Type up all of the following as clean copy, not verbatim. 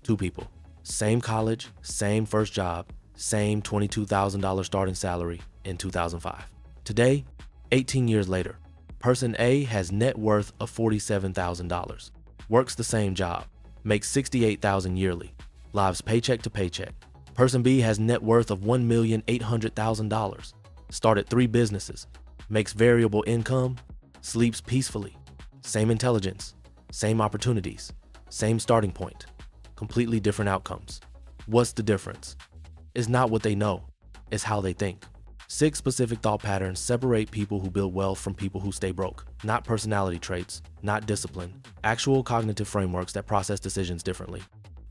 Two people, same college, same first job, same $22,000 starting salary in 2005. Today, 18 years later, person A has net worth of $47,000, works the same job, makes $68,000 yearly, lives paycheck to paycheck. Person B has net worth of $1,800,000, started 3 businesses, makes variable income, sleeps peacefully, same intelligence, same opportunities, same starting point, completely different outcomes. What's the difference? It's not what they know, it's how they think. 6 specific thought patterns separate people who build wealth from people who stay broke. Not personality traits, not discipline, actual cognitive frameworks that process decisions differently.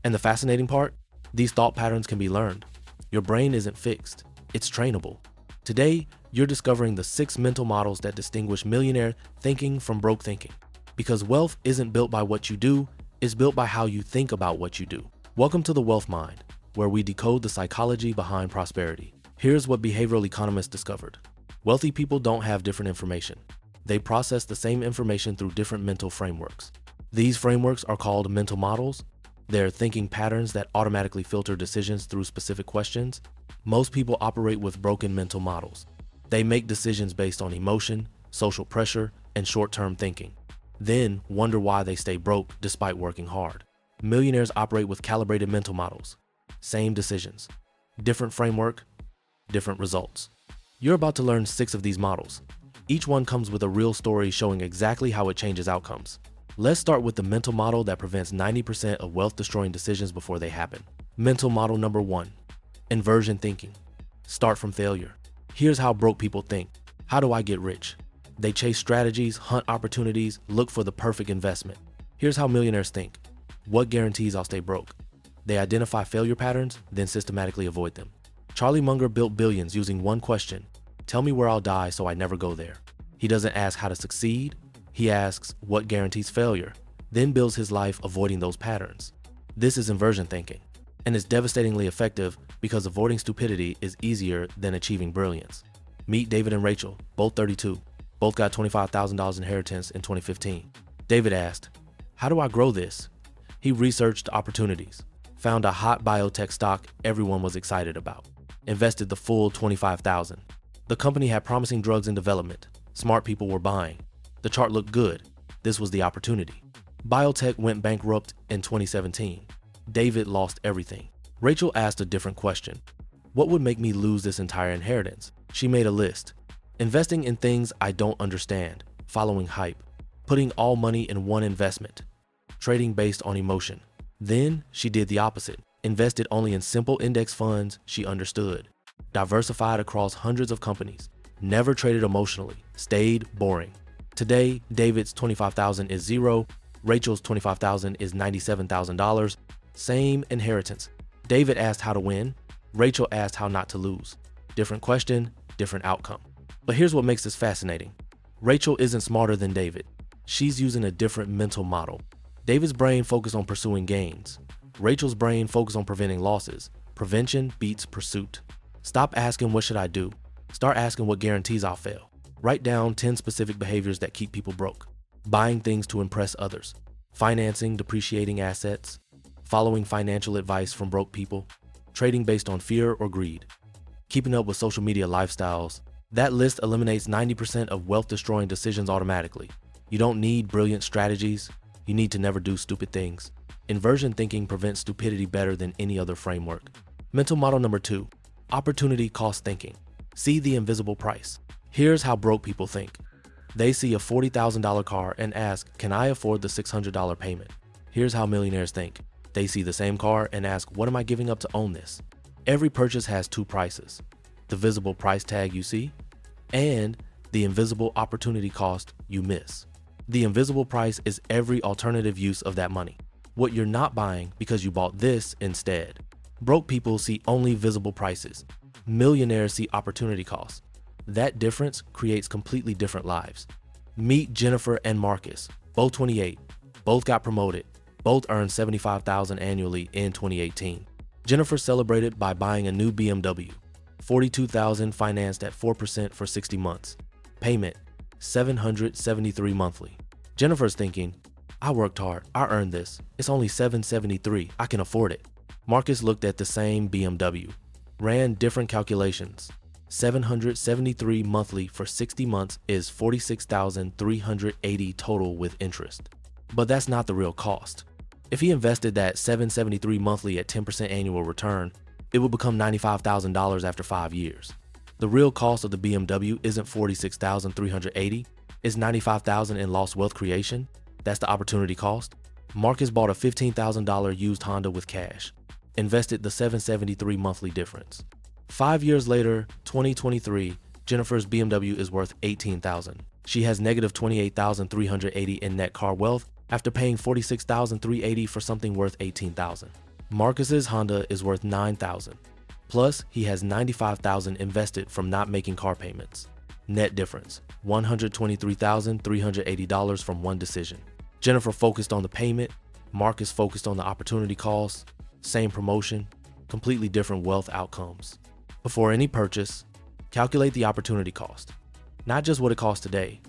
And the fascinating part? These thought patterns can be learned. Your brain isn't fixed, it's trainable. Today, you're discovering the 6 mental models that distinguish millionaire thinking from broke thinking. Because wealth isn't built by what you do, it's built by how you think about what you do. Welcome to the Wealth Mind, where we decode the psychology behind prosperity. Here's what behavioral economists discovered. Wealthy people don't have different information. They process the same information through different mental frameworks. These frameworks are called mental models. They're thinking patterns that automatically filter decisions through specific questions. Most people operate with broken mental models. They make decisions based on emotion, social pressure, and short-term thinking, then wonder why they stay broke despite working hard. Millionaires operate with calibrated mental models. Same decisions, different framework, different results. You're about to learn 6 of these models. Each one comes with a real story showing exactly how it changes outcomes. Let's start with the mental model that prevents 90% of wealth-destroying decisions before they happen. Mental model number 1, inversion thinking. Start from failure. Here's how broke people think. How do I get rich? They chase strategies, hunt opportunities, look for the perfect investment. Here's how millionaires think. What guarantees I'll stay broke? They identify failure patterns, then systematically avoid them. Charlie Munger built billions using one question. Tell me where I'll die so I never go there. He doesn't ask how to succeed. He asks what guarantees failure, then builds his life avoiding those patterns. This is inversion thinking, and it's devastatingly effective because avoiding stupidity is easier than achieving brilliance. Meet David and Rachel, both 32. Both got $25,000 inheritance in 2015. David asked, how do I grow this? He researched opportunities, found a hot biotech stock everyone was excited about, invested the full $25,000. The company had promising drugs in development. Smart people were buying. The chart looked good. This was the opportunity. Biotech went bankrupt in 2017. David lost everything. Rachel asked a different question. What would make me lose this entire inheritance? She made a list. Investing in things I don't understand, following hype, putting all money in one investment, trading based on emotion. Then she did the opposite, invested only in simple index funds she understood, diversified across hundreds of companies, never traded emotionally, stayed boring. Today, David's $25,000 is zero, Rachel's $25,000 is $97,000, same inheritance. David asked how to win, Rachel asked how not to lose. Different question, different outcome. But here's what makes this fascinating. Rachel isn't smarter than David. She's using a different mental model. David's brain focused on pursuing gains. Rachel's brain focused on preventing losses. Prevention beats pursuit. Stop asking what should I do? Start asking what guarantees I'll fail. Write down 10 specific behaviors that keep people broke. Buying things to impress others. Financing depreciating assets. Following financial advice from broke people. Trading based on fear or greed. Keeping up with social media lifestyles. That list eliminates 90% of wealth-destroying decisions automatically. You don't need brilliant strategies. You need to never do stupid things. Inversion thinking prevents stupidity better than any other framework. Mental model number 2, opportunity cost thinking. See the invisible price. Here's how broke people think. They see a $40,000 car and ask, can I afford the $600 payment? Here's how millionaires think. They see the same car and ask, what am I giving up to own this? Every purchase has 2 prices. The visible price tag you see, and the invisible opportunity cost you miss. The invisible price is every alternative use of that money. What you're not buying because you bought this instead. Broke people see only visible prices. Millionaires see opportunity costs. That difference creates completely different lives. Meet Jennifer and Marcus, both 28, both got promoted, both earned $75,000 annually in 2018. Jennifer celebrated by buying a new BMW, $42,000 financed at 4% for 60 months. Payment, $773 monthly. Jennifer's thinking, I worked hard. I earned this. It's only $773. I can afford it. Marcus looked at the same BMW, ran different calculations. $773 monthly for 60 months is $46,380 total with interest. But that's not the real cost. If he invested that $773 monthly at 10% annual return, it would become $95,000 after 5 years. The real cost of the BMW isn't $46,380, it's $95,000 in lost wealth creation. That's the opportunity cost. Marcus bought a $15,000 used Honda with cash, invested the $773 monthly difference. 5 years later, 2023, Jennifer's BMW is worth $18,000. She has negative $28,380 in net car wealth after paying $46,380 for something worth $18,000. Marcus's Honda is worth $9,000. Plus, he has $95,000 invested from not making car payments. Net difference, $123,380 from one decision. Jennifer focused on the payment, Marcus focused on the opportunity cost, same promotion, completely different wealth outcomes. Before any purchase, calculate the opportunity cost. Not just what it costs today,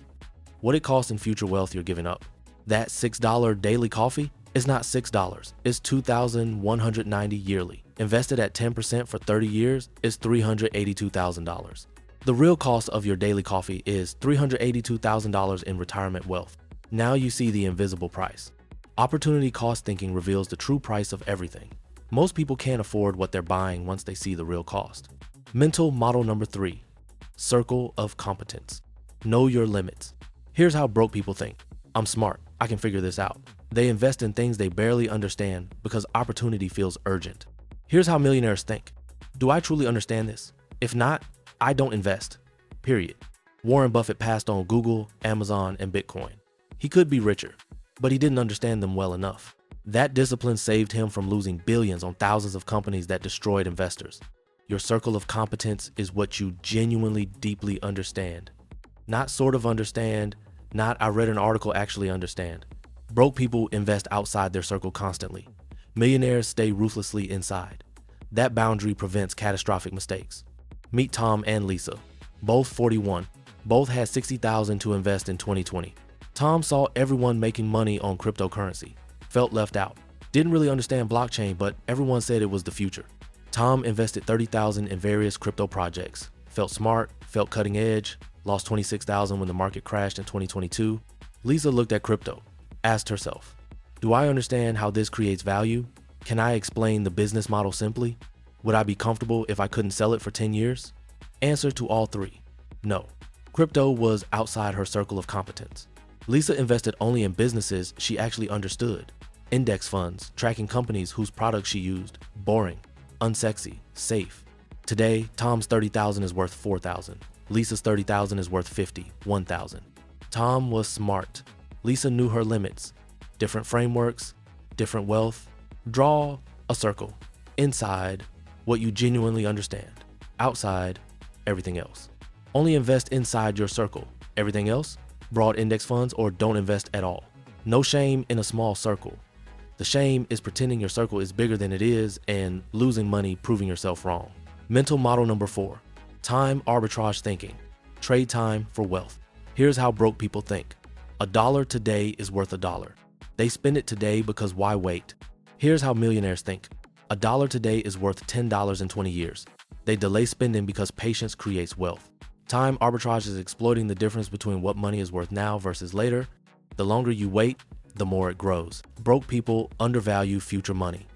what it costs in future wealth you're giving up. That $6 daily coffee is not $6, it's $2,190 yearly. Invested at 10% for 30 years is $382,000. The real cost of your daily coffee is $382,000 in retirement wealth. Now you see the invisible price. Opportunity cost thinking reveals the true price of everything. Most people can't afford what they're buying once they see the real cost. Mental model number 3, circle of competence. Know your limits. Here's how broke people think. I'm smart, I can figure this out. They invest in things they barely understand because opportunity feels urgent. Here's how millionaires think. Do I truly understand this? If not, I don't invest. Period. Warren Buffett passed on Google, Amazon, and Bitcoin. He could be richer, but he didn't understand them well enough. That discipline saved him from losing billions on thousands of companies that destroyed investors. Your circle of competence is what you genuinely deeply understand. Not sort of understand, not I read an article actually understand. Broke people invest outside their circle constantly. Millionaires stay ruthlessly inside. That boundary prevents catastrophic mistakes. Meet Tom and Lisa, both 41. Both had $60,000 to invest in 2020. Tom saw everyone making money on cryptocurrency, felt left out. Didn't really understand blockchain, but everyone said it was the future. Tom invested $30,000 in various crypto projects, felt smart, felt cutting edge, lost $26,000 when the market crashed in 2022. Lisa looked at crypto, asked herself, do I understand how this creates value? Can I explain the business model simply? Would I be comfortable if I couldn't sell it for 10 years? Answer to all three, no. Crypto was outside her circle of competence. Lisa invested only in businesses she actually understood. Index funds, tracking companies whose products she used, boring, unsexy, safe. Today, Tom's $30,000 is worth $4,000. Lisa's $30,000 is worth $1,000. Tom was smart. Lisa knew her limits. Different frameworks, different wealth. Draw a circle. Inside, what you genuinely understand. Outside, everything else. Only invest inside your circle. Everything else, broad index funds or don't invest at all. No shame in a small circle. The shame is pretending your circle is bigger than it is and losing money proving yourself wrong. Mental model number 4, time arbitrage thinking. Trade time for wealth. Here's how broke people think. $1 today is worth $1. They spend it today because why wait? Here's how millionaires think. $1 today is worth $10 in 20 years. They delay spending because patience creates wealth. Time arbitrage is exploiting the difference between what money is worth now versus later. The longer you wait, the more it grows. Broke people undervalue future money.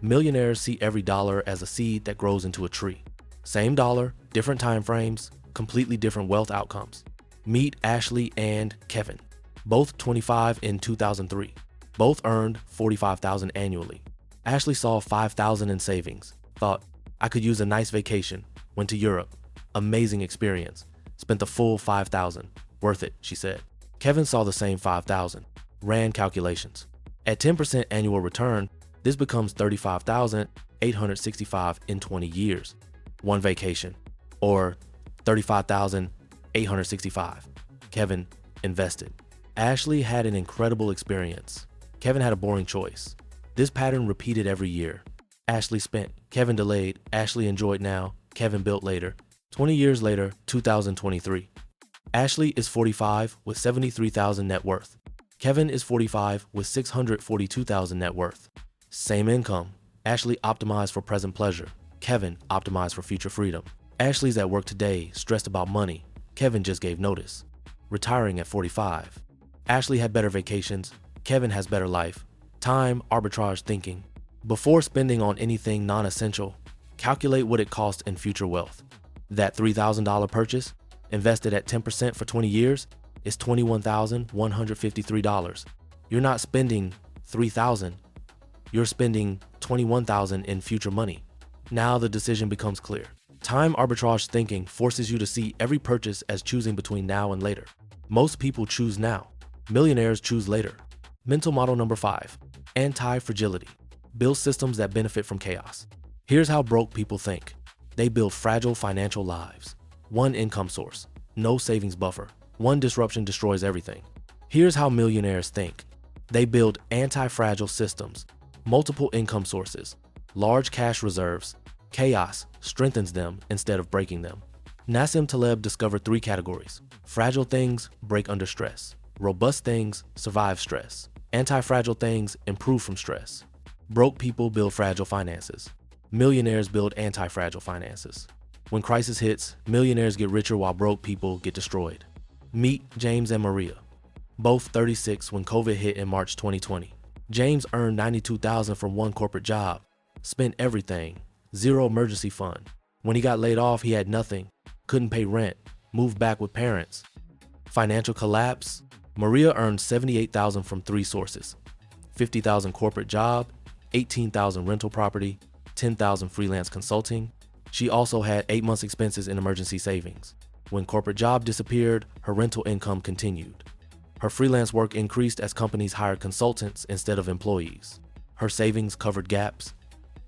Millionaires see every dollar as a seed that grows into a tree. Same dollar, different time frames, completely different wealth outcomes. Meet Ashley and Kevin, both 25 in 2003. Both earned $45,000 annually. Ashley saw $5,000 in savings, thought, I could use a nice vacation, went to Europe. Amazing experience. Spent the full $5,000. Worth it, she said. Kevin saw the same $5,000. Ran calculations. At 10% annual return, this becomes $35,865 in 20 years. One vacation, or $35,865. Kevin invested. Ashley had an incredible experience. Kevin had a boring choice. This pattern repeated every year. Ashley spent, Kevin delayed, Ashley enjoyed now, Kevin built later. 20 years later, 2023. Ashley is 45 with $73,000 net worth. Kevin is 45 with $642,000 net worth. Same income. Ashley optimized for present pleasure. Kevin optimized for future freedom. Ashley's at work today, stressed about money. Kevin just gave notice. Retiring at 45. Ashley had better vacations. Kevin has better life. Time arbitrage thinking. Before spending on anything non-essential, calculate what it costs in future wealth. That $3,000 purchase, invested at 10% for 20 years, is $21,153. You're not spending $3,000. You're spending $21,000 in future money. Now the decision becomes clear. Time arbitrage thinking forces you to see every purchase as choosing between now and later. Most people choose now. Millionaires choose later. Mental model number 5, anti-fragility. Build systems that benefit from chaos. Here's how broke people think. They build fragile financial lives. One income source, no savings buffer. One disruption destroys everything. Here's how millionaires think. They build anti-fragile systems, multiple income sources, large cash reserves. Chaos strengthens them instead of breaking them. Nassim Taleb discovered 3 categories. Fragile things break under stress. Robust things survive stress. Anti-fragile things improve from stress. Broke people build fragile finances. Millionaires build anti-fragile finances. When crisis hits, millionaires get richer while broke people get destroyed. Meet James and Maria. Both 36 when COVID hit in March 2020. James earned $92,000 from one corporate job, spent everything, zero emergency fund. When he got laid off, he had nothing, couldn't pay rent, moved back with parents. Financial collapse. Maria earned $78,000 from 3 sources: $50,000 corporate job, $18,000 rental property, $10,000 freelance consulting. She also had 8 months expenses in emergency savings. When corporate job disappeared, her rental income continued. Her freelance work increased as companies hired consultants instead of employees. Her savings covered gaps.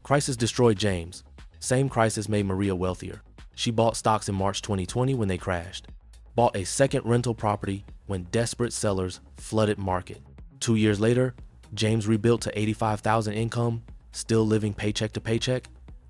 Crisis destroyed James. Same crisis made Maria wealthier. She bought stocks in March 2020 when they crashed. Bought a second rental property when desperate sellers flooded market. 2 years later, James rebuilt to $85,000 income, still living paycheck to paycheck.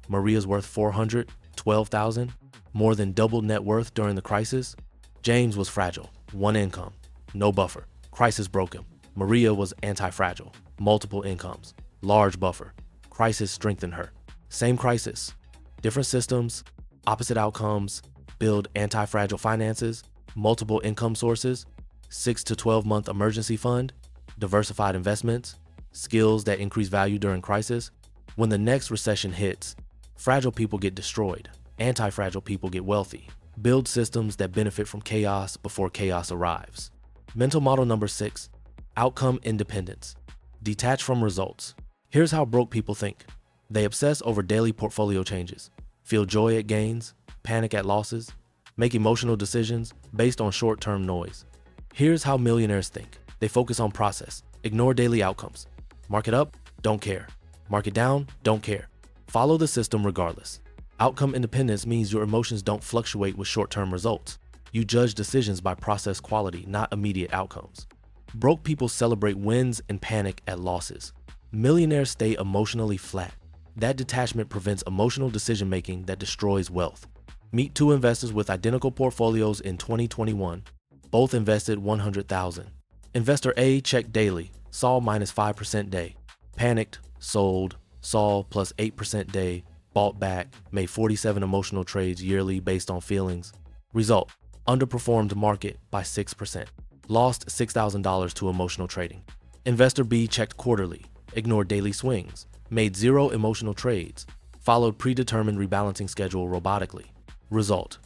Maria's worth $412,000, more than doubled net worth during the crisis. James was fragile, one income, no buffer. Crisis broke him. Maria was anti-fragile, multiple incomes, large buffer. Crisis strengthened her. Same crisis, different systems, opposite outcomes. Build anti-fragile finances, multiple income sources, 6 to 12 month emergency fund, diversified investments, skills that increase value during crisis. When the next recession hits, fragile people get destroyed, anti-fragile people get wealthy. Build systems that benefit from chaos before chaos arrives. Mental model number 6, outcome independence. Detach from results. Here's how broke people think. They obsess over daily portfolio changes, feel joy at gains, panic at losses, make emotional decisions based on short-term noise. Here's how millionaires think. They focus on process, ignore daily outcomes. Mark it up, don't care. Mark it down, don't care. Follow the system regardless. Outcome independence means your emotions don't fluctuate with short-term results. You judge decisions by process quality, not immediate outcomes. Broke people celebrate wins and panic at losses. Millionaires stay emotionally flat. That detachment prevents emotional decision-making that destroys wealth. Meet 2 investors with identical portfolios in 2021. Both invested $100,000. Investor A checked daily, saw minus 5% day. Panicked, sold, saw plus 8% day, bought back, made 47 emotional trades yearly based on feelings. Result, underperformed market by 6%. Lost $6,000 to emotional trading. Investor B checked quarterly, ignored daily swings, made 0 emotional trades, followed predetermined rebalancing schedule robotically. Result,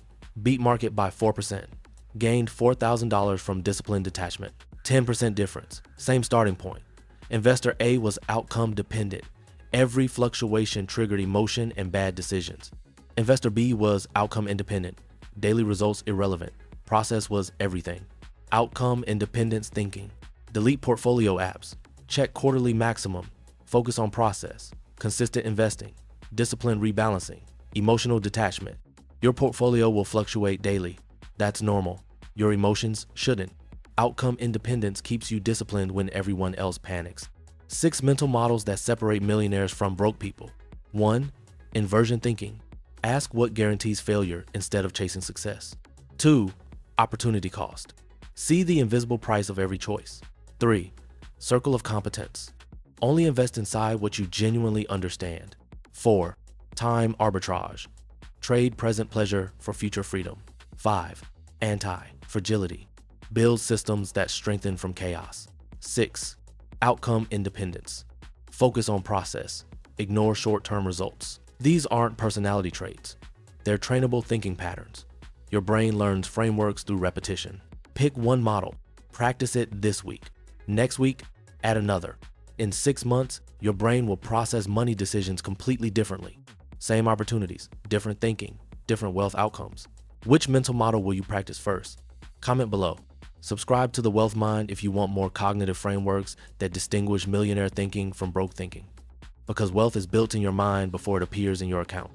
beat market by 4%, gained $4,000 from disciplined detachment. 10% difference, same starting point. Investor A was outcome dependent. Every fluctuation triggered emotion and bad decisions. Investor B was outcome independent. Daily results irrelevant. Process was everything. Outcome independence thinking. Delete portfolio apps. Check quarterly maximum. Focus on process. Consistent investing. Disciplined rebalancing. Emotional detachment. Your portfolio will fluctuate daily. That's normal. Your emotions shouldn't. Outcome independence keeps you disciplined when everyone else panics. 6 mental models that separate millionaires from broke people. 1. Inversion thinking. Ask what guarantees failure instead of chasing success. 2. Opportunity cost. See the invisible price of every choice. 3. Circle of competence. Only invest inside what you genuinely understand. 4. Time arbitrage. Trade present pleasure for future freedom. 5. Anti-fragility. Build systems that strengthen from chaos. 6. Outcome independence. Focus on process. Ignore short-term results. These aren't personality traits. They're trainable thinking patterns. Your brain learns frameworks through repetition. Pick one model. Practice it this week. Next week, add another. In 6 months, your brain will process money decisions completely differently. Same opportunities, different thinking, different wealth outcomes. Which mental model will you practice first? Comment below. Subscribe to The Wealth Mind if you want more cognitive frameworks that distinguish millionaire thinking from broke thinking. Because wealth is built in your mind before it appears in your account.